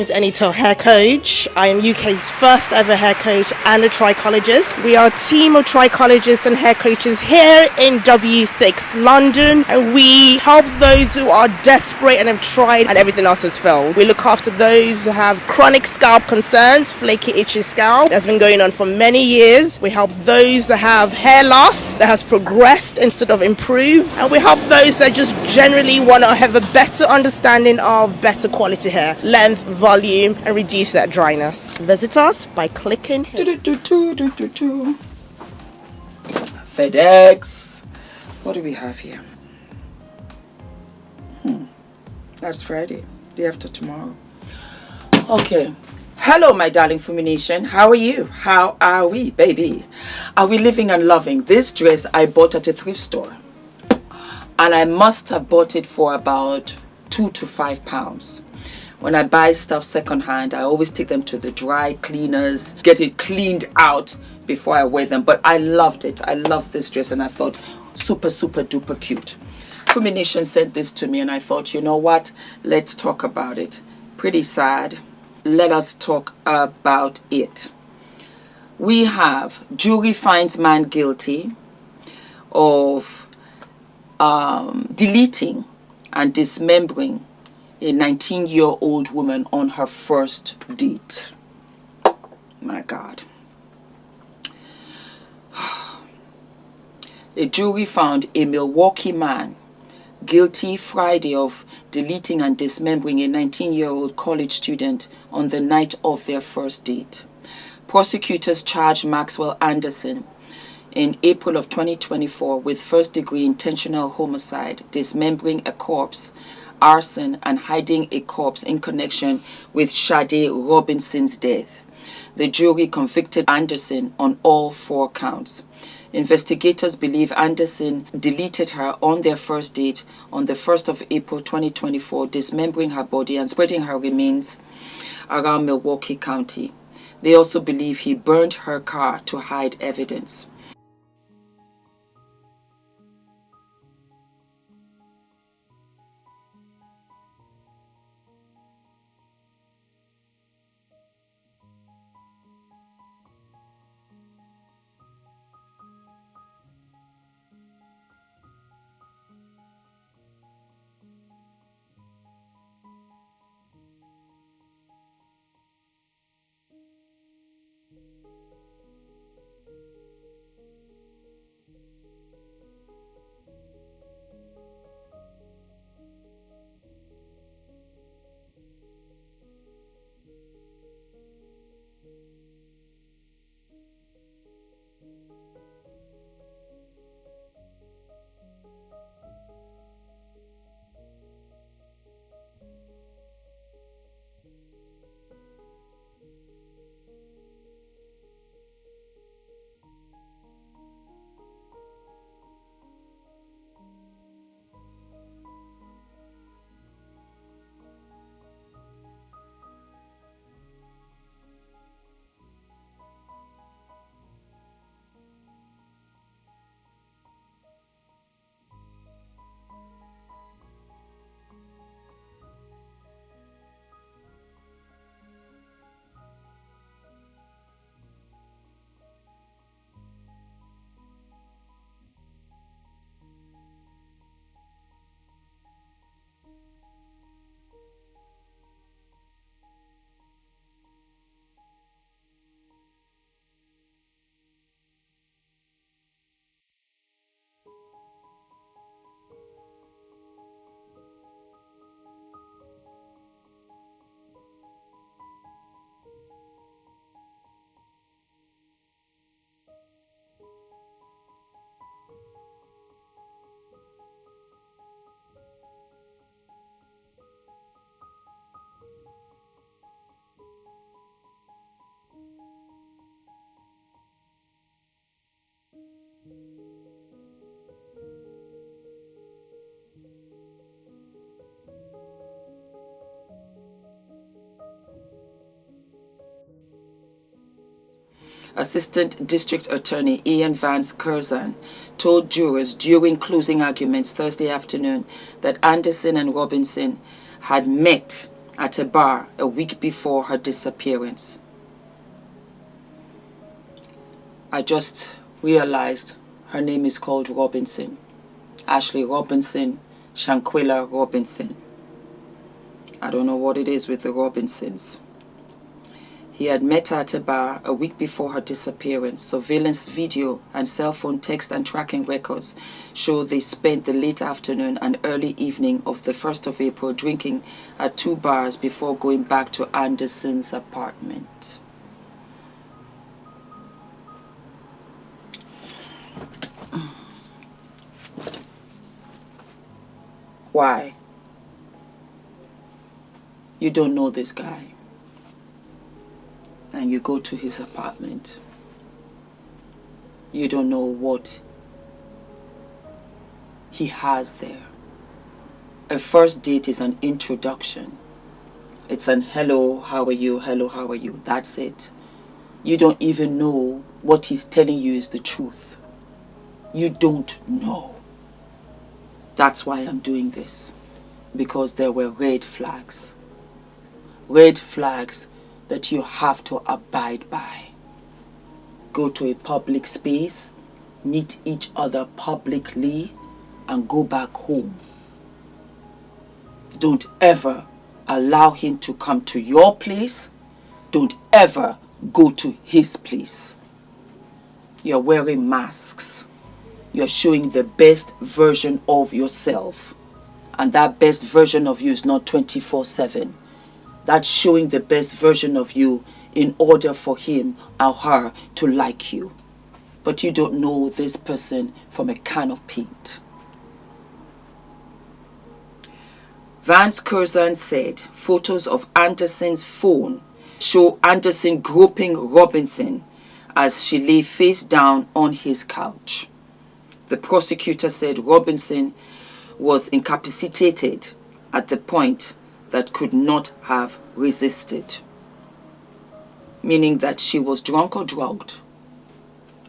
name's ENITAN, hair coach. I am UK's first ever hair coach and a trichologist. We are a team of trichologists and hair coaches here in W6 London, and we help those who are desperate and have tried and everything else has failed. We look after those who have chronic scalp concerns, flaky, itchy scalp that's been going on for many years. We help those that have hair loss that has progressed instead of improved, and we help those that just generally want to have a better understanding of better quality hair, length, volume, and reduce that dryness. Visit us by clicking here. FedEx. What do we have here? That's Friday, day after tomorrow. Okay. Hello, my darling Fumi Nation. How are you? How are we, baby? Are we living and loving? This dress I bought at a thrift store, and I must have bought it for about £2 to £5. When I buy stuff secondhand, I always take them to the dry cleaners, get it cleaned out before I wear them. But I loved it. I love this dress, and I thought super duper cute. Fumi Nation sent this to me, and I thought, you know what? Let's talk about it. Pretty sad. Let us talk about it. We have jury finds man guilty of deleting and dismembering a 19-year-old woman on her first date. My God. A jury found a Milwaukee man guilty Friday of deleting and dismembering a 19-year-old college student on the night of their first date. Prosecutors charged Maxwell Anderson in April of 2024 with first-degree intentional homicide, dismembering a corpse, arson, and hiding a corpse in connection with Shade Robinson's death. The jury convicted Anderson on all 4 counts. Investigators believe Anderson deleted her on their first date on the 1st of April 2024, dismembering her body and spreading her remains around Milwaukee County. They also believe he burned her car to hide evidence. Assistant District Attorney Ian Vance Curzon told jurors during closing arguments Thursday afternoon that Anderson and Robinson had met at a bar a week before her disappearance. I just realized her name is called Robinson. Ashley Robinson, Shanquilla Robinson. I don't know what it is with the Robinsons. He had met her at a bar a week before her disappearance. Surveillance video and cell phone text and tracking records show they spent the late afternoon and early evening of the 1st of April drinking at 2 bars before going back to Anderson's apartment. Why? You don't know this guy. And you go to his apartment. You don't know what he has there. A first date is an introduction. It's an hello, how are you? Hello, how are you? That's it. You don't even know what he's telling you is the truth. You don't know. That's why I'm doing this. Because there were red flags. Red flags that you have to abide by. Go to a public space, meet each other publicly, and go back home. Don't ever allow him to come to your place. Don't ever go to his place. You're wearing masks. You're showing the best version of yourself. And that best version of you is not 24/7. That's showing the best version of you in order for him or her to like you. But you don't know this person from a can of paint. Vance Curzon said photos of Anderson's phone show Anderson groping Robinson as she lay face down on his couch. The prosecutor said Robinson was incapacitated at the point that could not have resisted, meaning that she was drunk or drugged.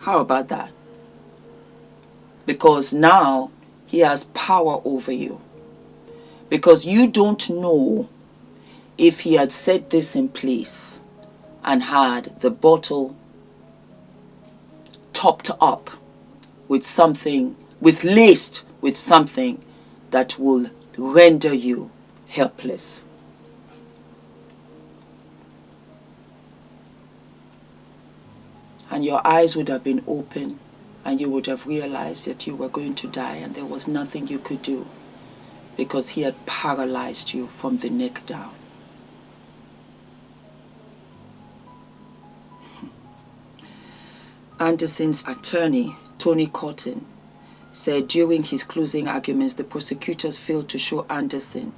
How about that? Because now he has power over you. Because you don't know if he had set this in place and had the bottle topped up with something, laced with something that will render you helpless. And your eyes would have been open and you would have realized that you were going to die and there was nothing you could do because he had paralyzed you from the neck down. Anderson's attorney, Tony Cotton, said during his closing arguments the prosecutors failed to show Anderson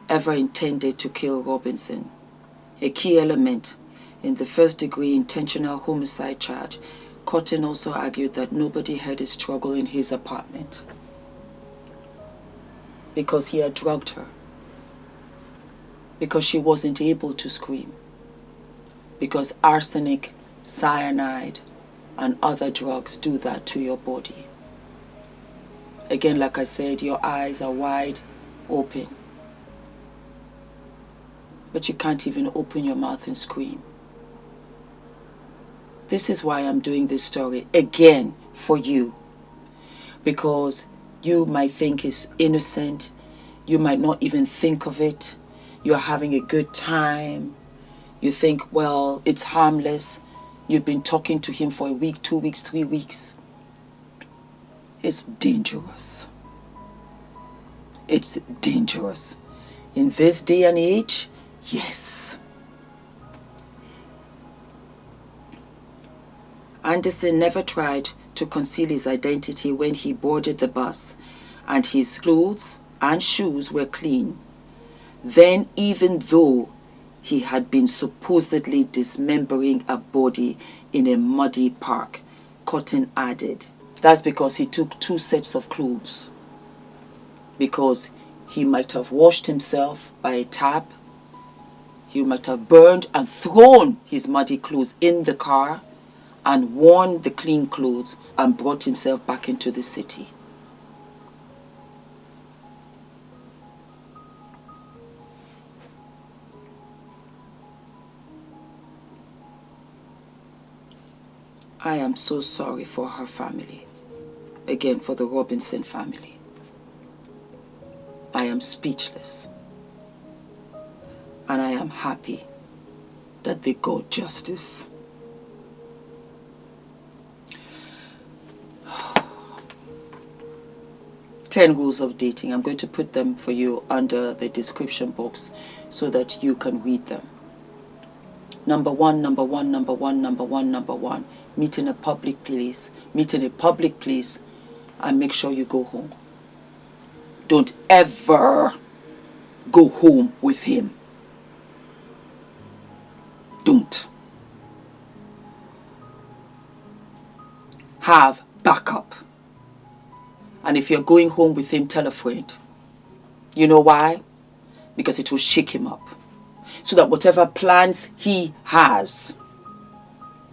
ever intended to kill Robinson. A key element in the first-degree intentional homicide charge, Cotton also argued that nobody heard a struggle in his apartment because he had drugged her, because she wasn't able to scream, because arsenic, cyanide, and other drugs do that to your body. Again, like I said, your eyes are wide open, but you can't even open your mouth and scream. This is why I'm doing this story again for you, because you might think it's innocent, you might not even think of it, you're having a good time, you think, well, it's harmless, you've been talking to him for a week, 2 weeks, 3 weeks. It's dangerous. It's dangerous. In this day and age, yes. Anderson never tried to conceal his identity when he boarded the bus, and his clothes and shoes were clean. Then, even though he had been supposedly dismembering a body in a muddy park, Cotton added, that's because he took 2 sets of clothes. Because he might have washed himself by a tap, he might have burned and thrown his muddy clothes in the car and worn the clean clothes and brought himself back into the city. I am so sorry for her family. Again, for the Robinson family. I am speechless. And I am happy that they got justice. Ten rules of dating. I'm going to put them for you under the description box so that you can read them. Number one. Meet in a public place. Meet in a public place and make sure you go home. Don't ever go home with him. Don't. Have backup. And if you're going home with him, tell a friend. You know why? Because it will shake him up. So that whatever plans he has,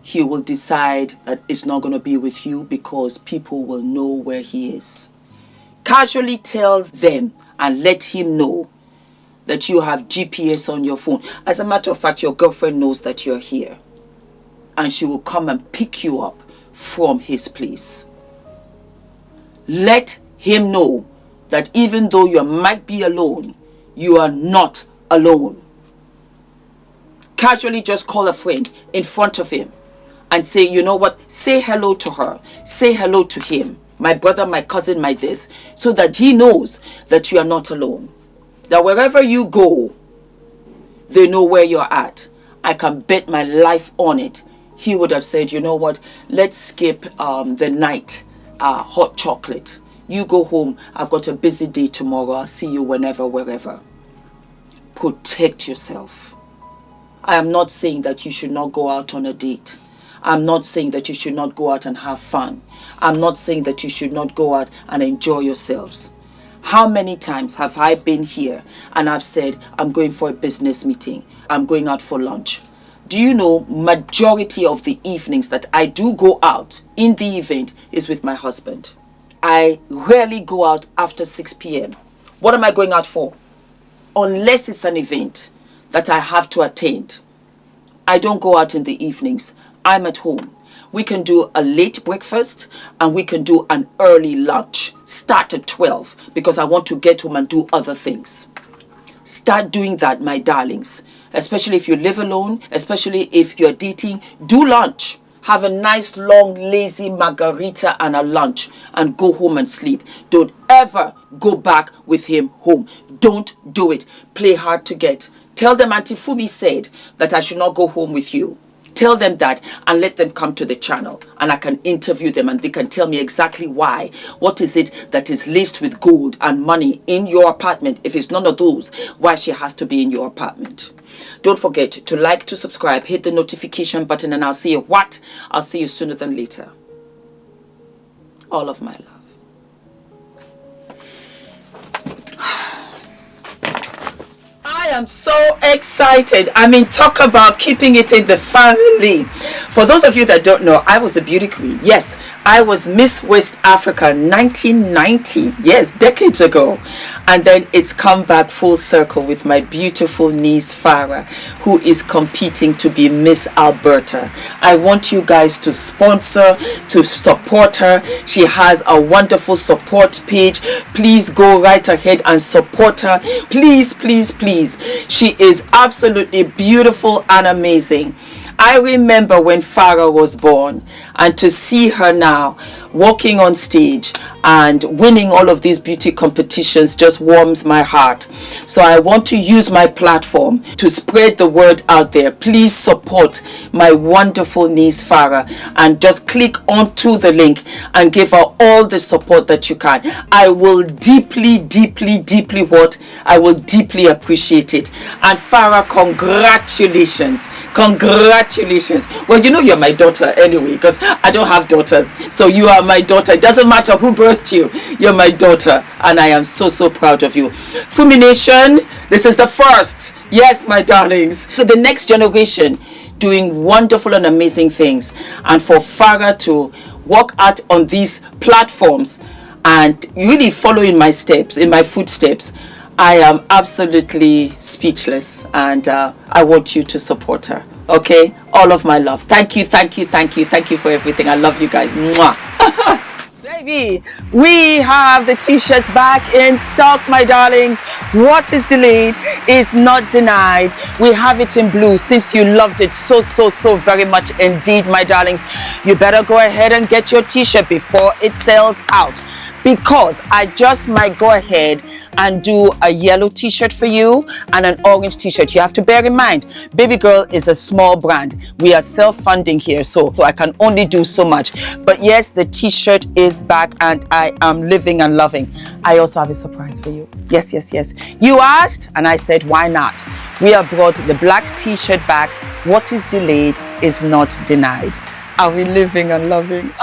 he will decide that it's not going to be with you because people will know where he is. Casually tell them and let him know that you have GPS on your phone. As a matter of fact, your girlfriend knows that you're here. And she will come and pick you up from his place. Let him know that even though you might be alone, you are not alone. Casually just call a friend in front of him and say, you know what, say hello to her, say hello to him, my brother, my cousin, my this, so that he knows that you are not alone. That wherever you go, they know where you're at. I can bet my life on it. He would have said, you know what, let's skip the night hot chocolate. You go home, I've got a busy day tomorrow, I'll see you whenever, wherever. Protect yourself. I am not saying that you should not go out on a date. I'm not saying that you should not go out and have fun. I'm not saying that you should not go out and enjoy yourselves. How many times have I been here and I've said, I'm going for a business meeting, I'm going out for lunch. Do you know, majority of the evenings that I do go out in the event is with my husband. I rarely go out after 6 p.m. What am I going out for? Unless it's an event that I have to attend. I don't go out in the evenings. I'm at home. We can do a late breakfast and we can do an early lunch. Start at 12 because I want to get home and do other things. Start doing that, my darlings. Especially if you live alone, especially if you're dating, do lunch. Have a nice, long, lazy margarita and a lunch and go home and sleep. Don't ever go back with him home. Don't do it. Play hard to get. Tell them Auntie Fumi said that I should not go home with you. Tell them that and let them come to the channel and I can interview them and they can tell me exactly why. What is it that is laced with gold and money in your apartment? If it's none of those, why she has to be in your apartment? Don't forget to like, to subscribe, hit the notification button, and I'll see you what? I'll see you sooner than later. All of my love. I am so excited. I mean, talk about keeping it in the family. For those of you that don't know, I was a beauty queen. Yes, I was Miss West Africa 1990. Yes, decades ago. And then it's come back full circle with my beautiful niece Farah, who is competing to be Miss Alberta. I want you guys to sponsor, to support her. She has a wonderful support page. Please go right ahead and support her. Please, please, please. She is absolutely beautiful and amazing. I remember when Farah was born, and to see her now walking on stage and winning all of these beauty competitions just warms my heart. So I want to use my platform to spread the word out there. Please support my wonderful niece Farah and just click onto the link and give her all the support that you can. I will deeply, deeply, deeply I will deeply appreciate it. And Farah, congratulations. Congratulations. Well, you know you're my daughter anyway, because I don't have daughters. So you are my daughter. It doesn't matter who birthed you. You're my daughter. And I am so, so proud of you. Fumi Nation, this is the first. Yes, my darlings. The next generation doing wonderful and amazing things. And for Farah to walk out on these platforms and really follow in my steps, in my footsteps, I am absolutely speechless. And I want you to support her. Okay? All of my love. Thank you for everything. I love you guys. Mwah. Baby, we have the t-shirts back in stock, my darlings. What is delayed is not denied. We have it in blue. Since you loved it so very much indeed, my darlings, you better go ahead and get your t-shirt before it sells out, because I just might go ahead and do a yellow t-shirt for you and an orange t-shirt. You have to bear in mind, Baby Girl is a small brand. We are self-funding here, so I can only do so much. But yes, the t-shirt is back and I am living and loving. I also have a surprise for you. Yes. You asked and I said, why not? We have brought the black t-shirt back. What is delayed is not denied. Are we living and loving?